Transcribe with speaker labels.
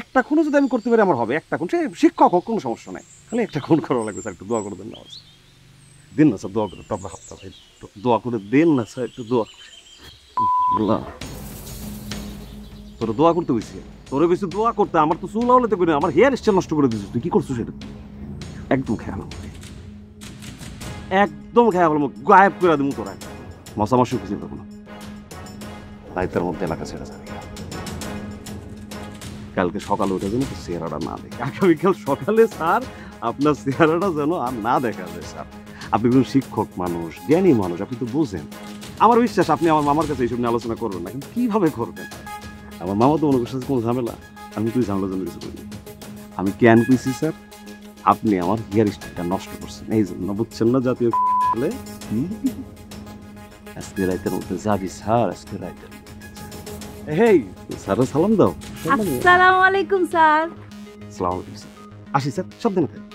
Speaker 1: একটা খুনও যদি আমি করতে পারি আমার হবে, একটা খুন, সে শিক্ষক হোক, কোনো সমস্যা নাই, খালি একটা খুন করা লাগবে স্যার, একটু দোয়া করে দেন না স্যার, দিন না স্যার, দোয়া করে টপরা হাতটা ভাই, দোয়া করে দেন না স্যার, একটু দোয়া। আল্লাহ, তোরা দোয়া করতে গেছি, তোরা বেশি দোয়া করতে, আমার তো চুল আওলাতে করে আমার হেয়ার স্টাইল নষ্ট করে দিছিস, তুই কি করছিস সেটা? একদম খেয়াল, একদম খেয়াল, গায়েব করে দেবো তোরা, মশামাসি খুঁজে দেবো না, দায়িত্বের মধ্যে এলাকা ছেড়ে যাবে। কালকে সকালে উঠে যেন চেহারাটা না দেখে, আগামীকাল সকালে স্যার আপনার চেহারাটা যেন আর না দেখা যায় স্যার। আপনি একজন শিক্ষক মানুষ, জ্ঞানী মানুষ, আপনি তো বোঝেন, আমার বিশ্বাস আপনি আমার মামার কাছে এইসব নিয়ে আলোচনা করবেন না, কিন্তু কিভাবে করবেন? আমার মামা তো মনে করছে কোনো ঝামেলা, আমি তুই ঝামেলার জন্য কিছু করিনি। আমি কেন কইছি স্যার, আপনি আমার হেয়ার স্টাইলটা নষ্ট করছেন, এই জন্য বুঝছেন না? জাতীয় আজকে রাইতের মধ্যে যাবি স্যার, আজকে রাইতের। হেই স্যারের সালাম দাও।
Speaker 2: আসসালামু আলাইকুম স্যার।
Speaker 1: আসসালামু আলাইকুম স্যার। আসি স্যার, সাবধানে থাকবেন।